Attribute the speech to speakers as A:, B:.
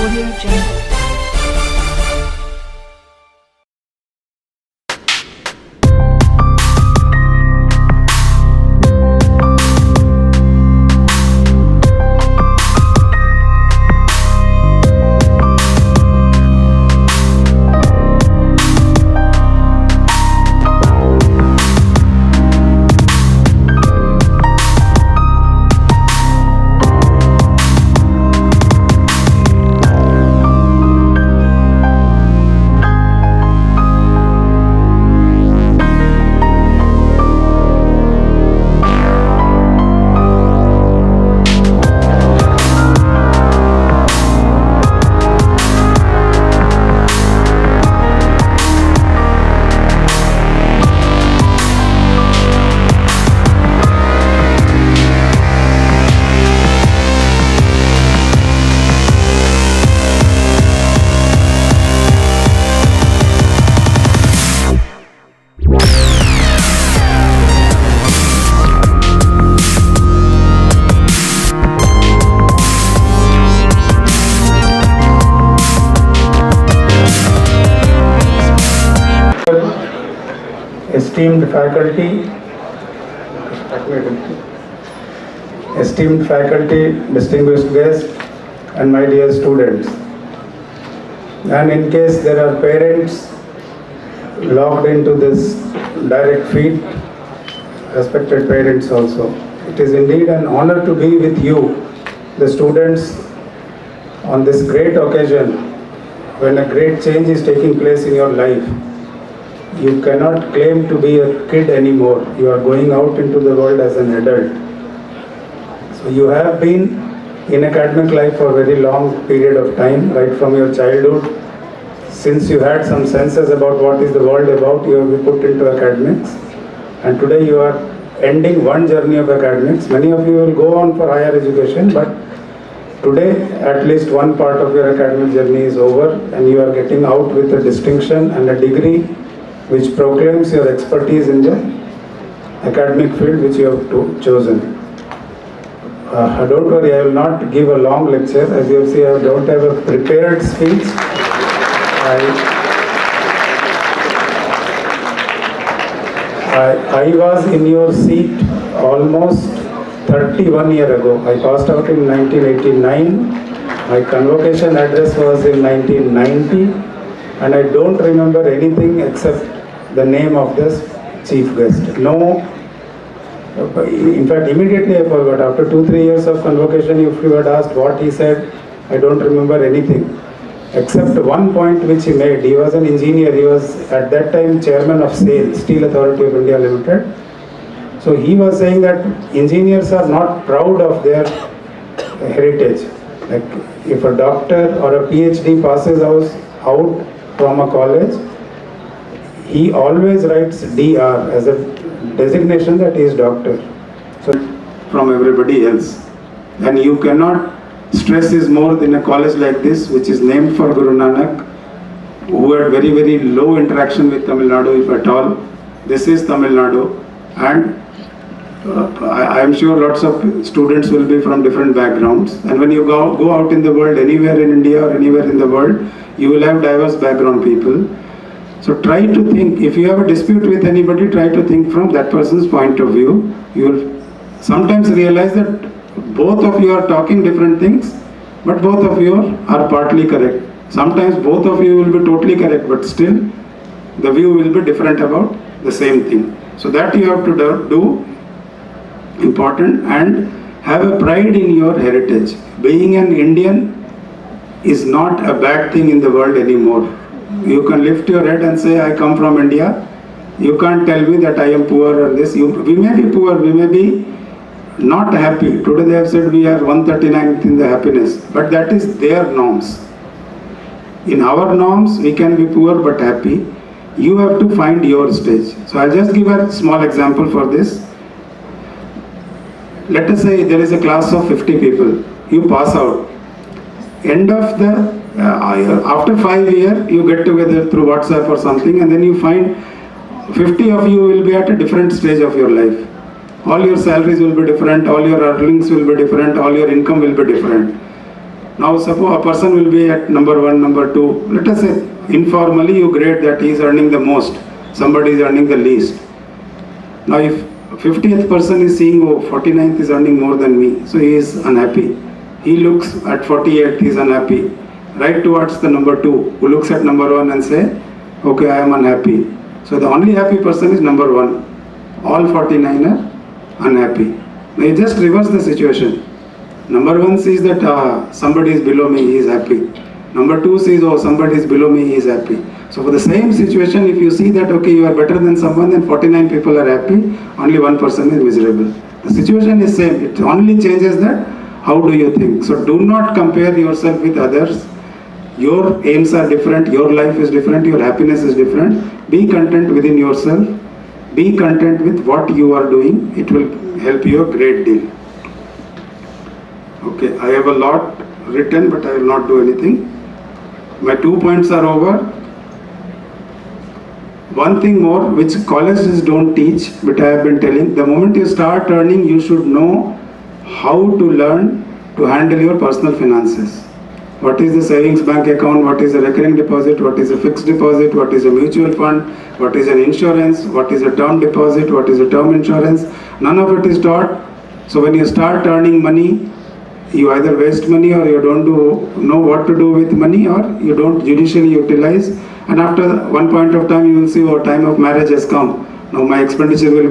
A: Audio Jungle.
B: Esteemed faculty, distinguished guests, and my dear students. And in case there are parents logged into this direct feed, respected parents also, it is indeed an honor to be with you, the students, on this great occasion when a great change is taking place in your life. You cannot claim to be a kid anymore. You are going out into the world as an adult. So you have been in academic life for a very long period of time, right from your childhood. Since you had some senses about what is the world about, you have been put into academics. And today you are ending one journey of academics. Many of you will go on for higher education, but today at least one part of your academic journey is over and you are getting out with a distinction and a degree which proclaims your expertise in the academic field which you have chosen. Don't worry, I will not give a long lecture. As you see, I don't have a prepared speech. I was in your seat almost 31 years ago. I passed out in 1989. My convocation address was in 1990. And I don't remember anything except the name of this chief guest. No, in fact, immediately I forgot. After 2-3 years of convocation, if you had asked what he said, I don't remember anything. Except one point which he made. He was an engineer. He was at that time chairman of SAIL, Steel Authority of India Limited. So he was saying that engineers are not proud of their heritage. Like if a doctor or a PhD passes out from a college, he always writes DR as a designation that he is doctor. So from everybody else. And you cannot stress this more in a college like this, which is named for Guru Nanak, who had very, very low interaction with Tamil Nadu, if at all. This is Tamil Nadu. And I am sure lots of students will be from different backgrounds. And when you go out in the world, anywhere in India or anywhere in the world, you will have diverse background people. So try to think, if you have a dispute with anybody, try to think from that person's point of view. You will sometimes realize that both of you are talking different things, but both of you are partly correct. Sometimes both of you will be totally correct, but still the view will be different about the same thing. So that you have to do, important, and have a pride in your heritage. Being an Indian is not a bad thing in the world anymore. You can lift your head and say, I come from India. You can't tell me that I am poor or this. We may be poor, we may be not happy. Today they have said we are 139th in the happiness, but that is their norms. In our norms, we can be poor but happy. You have to find your stage. So I'll just give a small example for this. Let us say there is a class of 50 people. You pass out. End of the after 5 years, you get together through WhatsApp or something, and then you find 50 of you will be at a different stage of your life. All your salaries will be different, all your earnings will be different, all your income will be different. Now suppose a person will be at number 1, number 2. Let us say informally you grade that he is earning the most, somebody is earning the least. Now if 50th person is seeing, oh, 49th is earning more than me, so he is unhappy. He looks at 48, he is unhappy. Right towards the number 2, who looks at number 1 and say, okay, I am unhappy. So the only happy person is number 1. All 49 are unhappy. Now you just reverse the situation. Number 1 sees that somebody is below me, he is happy. Number 2 sees, oh, somebody is below me, he is happy. So for the same situation, if you see that, okay, you are better than someone, then 49 people are happy, only 1 person is miserable. The situation is same, it only changes that, how do you think? So do not compare yourself with others. Your aims are different, your life is different, your happiness is different. Be content within yourself. Be content with what you are doing. It will help you a great deal. Okay, I have a lot written, but I will not do anything. My 2 points are over. One thing more, which colleges don't teach, but I have been telling, the moment you start earning, you should know how to learn to handle your personal finances. What is the savings bank account, what is a recurring deposit, what is a fixed deposit, what is a mutual fund, what is an insurance, what is a term deposit, what is a term insurance. None of it is taught. So when you start earning money, you either waste money or you don't know what to do with money, or you don't judicially utilize. And after one point of time, you will see, oh, time of marriage has come. Now my expenditure will go